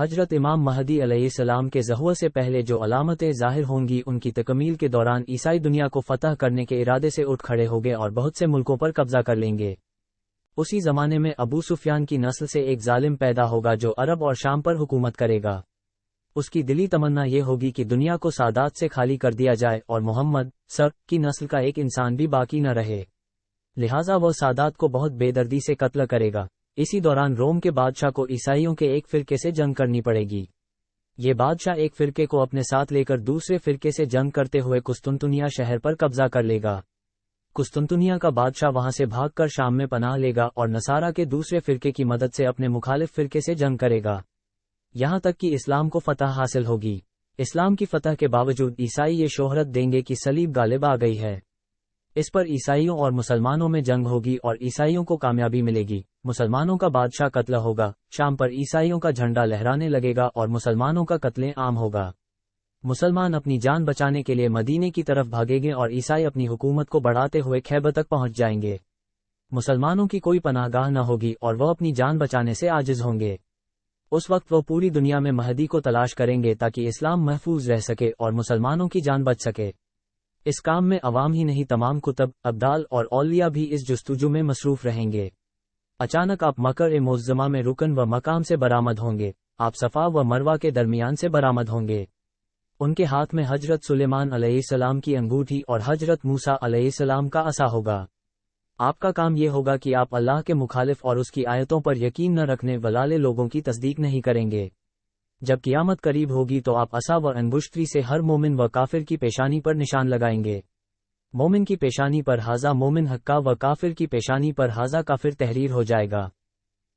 حضرت امام مہدی علیہ السلام کے ظہور سے پہلے جو علامتیں ظاہر ہوں گی ان کی تکمیل کے دوران عیسائی دنیا کو فتح کرنے کے ارادے سے اٹھ کھڑے ہوں گے اور بہت سے ملکوں پر قبضہ کر لیں گے۔ اسی زمانے میں ابو سفیان کی نسل سے ایک ظالم پیدا ہوگا جو عرب اور شام پر حکومت کرے گا۔ اس کی دلی تمنا یہ ہوگی کہ دنیا کو سادات سے خالی کر دیا جائے اور محمد کی نسل کا ایک انسان بھی باقی نہ رہے، لہٰذا وہ سادات کو بہت بے دردی سے قتل کرے گا۔ اسی دوران روم کے بادشاہ کو عیسائیوں کے ایک فرقے سے جنگ کرنی پڑے گی۔ یہ بادشاہ ایک فرقے کو اپنے ساتھ لے کر دوسرے فرقے سے جنگ کرتے ہوئے قسطنطنیہ شہر پر قبضہ کر لے گا۔ قسطنطنیہ کا بادشاہ وہاں سے بھاگ کر شام میں پناہ لے گا اور نصارہ کے دوسرے فرقے کی مدد سے اپنے مخالف فرقے سے جنگ کرے گا، یہاں تک کہ اسلام کو فتح حاصل ہوگی۔ اسلام کی فتح کے باوجود عیسائی یہ شہرت دیں گے کہ صلیب غالب آ گئی ہے۔ اس پر عیسائیوں اور مسلمانوں میں جنگ ہوگی اور عیسائیوں کو کامیابی ملے گی۔ مسلمانوں کا بادشاہ قتل ہوگا، شام پر عیسائیوں کا جھنڈا لہرانے لگے گا اور مسلمانوں کا قتل عام ہوگا۔ مسلمان اپنی جان بچانے کے لیے مدینے کی طرف بھاگیں گے اور عیسائی اپنی حکومت کو بڑھاتے ہوئے خیبر تک پہنچ جائیں گے۔ مسلمانوں کی کوئی پناہ گاہ نہ ہوگی اور وہ اپنی جان بچانے سے عاجز ہوں گے۔ اس وقت وہ پوری دنیا میں مہدی کو تلاش کریں گے تاکہ اسلام محفوظ رہ سکے اور مسلمانوں کی جان بچ سکے۔ اس کام میں عوام ہی نہیں، تمام کتب، ابدال اور اولیاء بھی اس جستجو میں مصروف رہیں گے۔ اچانک آپ مکر معظمہ میں رکن و مقام سے برآمد ہوں گے، آپ صفا و مروہ کے درمیان سے برآمد ہوں گے۔ ان کے ہاتھ میں حضرت سلیمان علیہ السلام کی انگوٹھی اور حضرت موسیٰ علیہ السلام کا عصا ہوگا۔ آپ کا کام یہ ہوگا کہ آپ اللہ کے مخالف اور اس کی آیتوں پر یقین نہ رکھنے والے لوگوں کی تصدیق نہیں کریں گے۔ جب قیامت قریب ہوگی تو آپ عصا و انگشتری سے ہر مومن و کافر کی پیشانی پر نشان لگائیں گے۔ مومن کی پیشانی پر ھذا مومن حقہ و کافر کی پیشانی پر ھذا کافر تحریر ہو جائے گا۔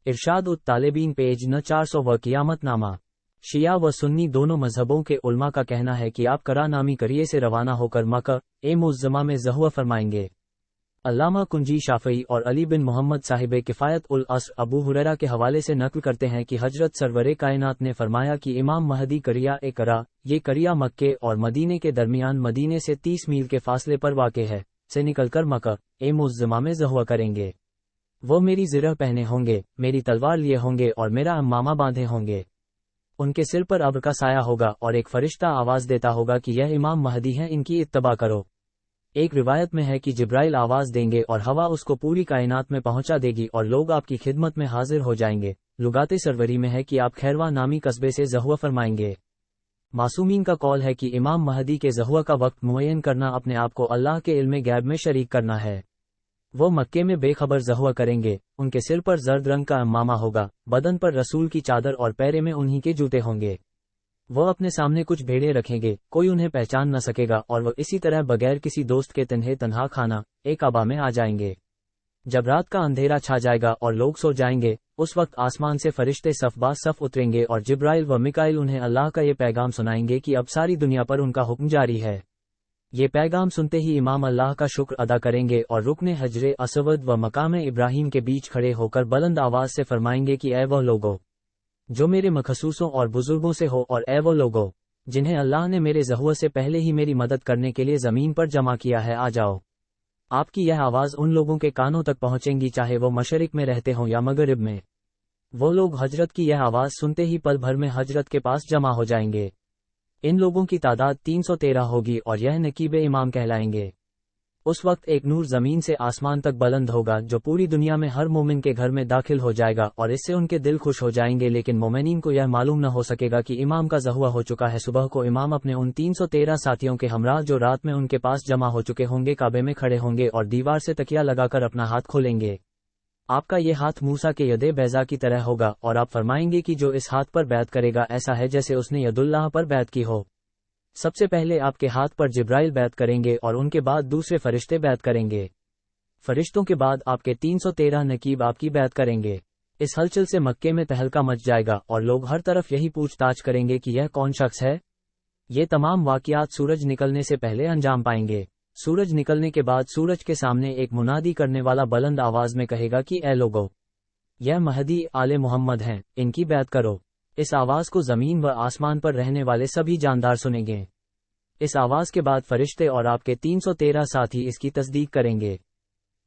ارشاد الطالبین پیج ن 400 و قیامت نامہ۔ شیعہ و سنی دونوں مذہبوں کے علماء کا کہنا ہے کہ آپ کرا نامی کریے سے روانہ ہو کر مکہ معظمہ میں ظہور فرمائیں گے۔ علامہ کنجی شافعی اور علی بن محمد صاحب کفایت الاصل ابو ہریرہ کے حوالے سے نقل کرتے ہیں کہ حضرت سرور کائنات نے فرمایا کہ امام مہدی کریا یہ کریا مکے اور مدینے کے درمیان مدینے سے 30 میل کے فاصلے پر واقع ہے سے نکل کر مکہ معظمہ میں ظہور کریں گے۔ وہ میری زرہ پہنے ہوں گے، میری تلوار لیے ہوں گے اور میرا امامہ باندھے ہوں گے۔ ان کے سر پر ابر کا سایہ ہوگا اور ایک فرشتہ آواز دیتا ہوگا کہ یہ امام مہدی ہیں، ان کی اتباع کرو۔ ایک روایت میں ہے کہ جبرائیل آواز دیں گے اور ہوا اس کو پوری کائنات میں پہنچا دے گی اور لوگ آپ کی خدمت میں حاضر ہو جائیں گے۔ لغات سروری میں ہے کہ آپ خیرواں نامی قصبے سے ظہور فرمائیں گے۔ معصومین کا قول ہے کہ امام مہدی کے ظہور کا وقت معین کرنا اپنے آپ کو اللہ کے علم غیب میں شریک کرنا ہے۔ وہ مکے میں بے خبر ظہور کریں گے، ان کے سر پر زرد رنگ کا امامہ ہوگا، بدن پر رسول کی چادر اور پیرے میں انہی کے جوتے ہوں گے۔ وہ اپنے سامنے کچھ بھیڑیں رکھیں گے، کوئی انہیں پہچان نہ سکے گا اور وہ اسی طرح بغیر کسی دوست کے تنہا کھانا کعبہ میں آ جائیں گے۔ جب رات کا اندھیرا چھا جائے گا اور لوگ سو جائیں گے، اس وقت آسمان سے فرشتے صف با صف اتریں گے اور جبرائیل و میکائیل انہیں اللہ کا یہ پیغام سنائیں گے کہ اب ساری دنیا پر ان کا حکم جاری ہے۔ یہ پیغام سنتے ہی امام اللہ کا شکر ادا کریں گے اور رکن حجر اسود و مقام ابراہیم کے بیچ کھڑے ہو کر بلند آواز سے فرمائیں گے کہ اے وہ لوگو جو میرے مخصوصوں اور بزرگوں سے ہو، اور اے وہ لوگو جنہیں اللہ نے میرے ظہور سے پہلے ہی میری مدد کرنے کے لیے زمین پر جمع کیا ہے، آ جاؤ۔ آپ کی یہ آواز ان لوگوں کے کانوں تک پہنچیں گی چاہے وہ مشرق میں رہتے ہوں یا مغرب میں۔ وہ لوگ حضرت کی یہ آواز سنتے ہی پل بھر میں حضرت کے پاس جمع ہو جائیں گے۔ ان لوگوں کی تعداد 313 ہوگی اور یہ نقیب امام کہلائیں گے۔ اس وقت ایک نور زمین سے آسمان تک بلند ہوگا جو پوری دنیا میں ہر مومن کے گھر میں داخل ہو جائے گا اور اس سے ان کے دل خوش ہو جائیں گے، لیکن مومنین کو یہ معلوم نہ ہو سکے گا کہ امام کا ظہور ہو چکا ہے۔ صبح کو امام اپنے ان 313 ساتھیوں کے ہمراہ جو رات میں ان کے پاس جمع ہو چکے ہوں گے کعبے میں کھڑے ہوں گے اور دیوار سے تکیہ لگا کر اپنا ہاتھ کھولیں گے۔ آپ کا یہ ہاتھ موسیٰ کے ید بیضا کی طرح ہوگا اور آپ فرمائیں گے کہ جو اس ہاتھ پر بیعت کرے گا ایسا ہے جیسے اس نے ید اللہ پر بیعت کی ہو۔ سب سے پہلے آپ کے ہاتھ پر جبرائیل بیعت کریں گے اور ان کے بعد دوسرے فرشتے بیعت کریں گے۔ فرشتوں کے بعد آپ کے 313 نقیب آپ کی بیعت کریں گے۔ اس ہلچل سے مکے میں تہلکہ مچ جائے گا اور لوگ ہر طرف یہی پوچھ تاچھ کریں گے کہ یہ کون شخص ہے۔ یہ تمام واقعات سورج نکلنے سے پہلے انجام پائیں گے۔ سورج نکلنے کے بعد سورج کے سامنے ایک منادی کرنے والا بلند آواز میں کہے گا کہ اے لوگو یہ مہدی آل محمد ہیں، ان کی بیعت کرو۔ اس آواز کو زمین و آسمان پر رہنے والے سبھی جاندار سنیں گے۔ اس آواز کے بعد فرشتے اور آپ کے 313 ساتھی اس کی تصدیق کریں گے۔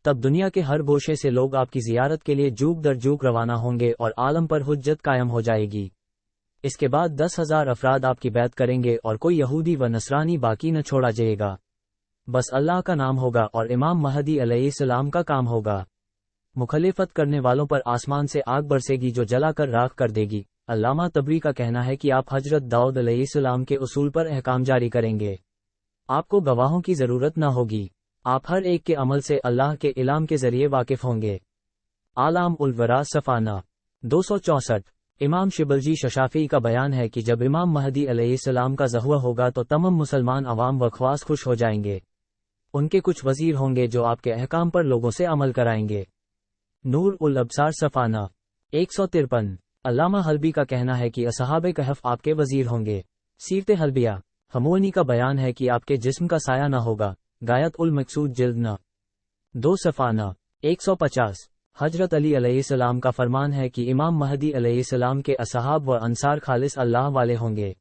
تب دنیا کے ہر گوشے سے لوگ آپ کی زیارت کے لیے جوک در جوک روانہ ہوں گے اور عالم پر حجت قائم ہو جائے گی۔ اس کے بعد 10,000 افراد آپ کی بیعت کریں گے اور کوئی یہودی و نصرانی باقی نہ چھوڑا جائے گا، بس اللہ کا نام ہوگا اور امام مہدی علیہ السلام کا کام ہوگا۔ مخالفت کرنے والوں پر آسمان سے آگ برسے گی جو جلا کر راکھ کر دے گی۔ علامہ طبری کا کہنا ہے کہ آپ حضرت داؤد علیہ السلام کے اصول پر احکام جاری کریں گے، آپ کو گواہوں کی ضرورت نہ ہوگی، آپ ہر ایک کے عمل سے اللہ کے علم کے ذریعے واقف ہوں گے۔ اعلام الورا صفانہ 264۔ امام شبلجی ششافی کا بیان ہے کہ جب امام مہدی علیہ السلام کا ظہور ہوگا تو تمام مسلمان عوام و خواص خوش ہو جائیں گے، ان کے کچھ وزیر ہوں گے جو آپ کے احکام پر لوگوں سے عمل کرائیں گے۔ نور الابصار صفانہ 153۔ علامہ حلبی کا کہنا ہے کہ اصحاب کہف آپ کے وزیر ہوں گے۔ سیرت حلبیہ ہمونی کا بیان ہے کہ آپ کے جسم کا سایہ نہ ہوگا۔ غایت المقصود جلد نہ 2 صفانہ 150۔ حضرت علی علیہ السلام کا فرمان ہے کہ امام مہدی علیہ السلام کے اصحاب و انصار خالص اللہ والے ہوں گے،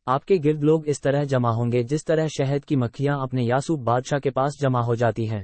آپ کے گرد لوگ اس طرح جمع ہوں گے جس طرح شہد کی مکھیاں اپنے یاسوب بادشاہ کے پاس جمع ہو جاتی ہیں۔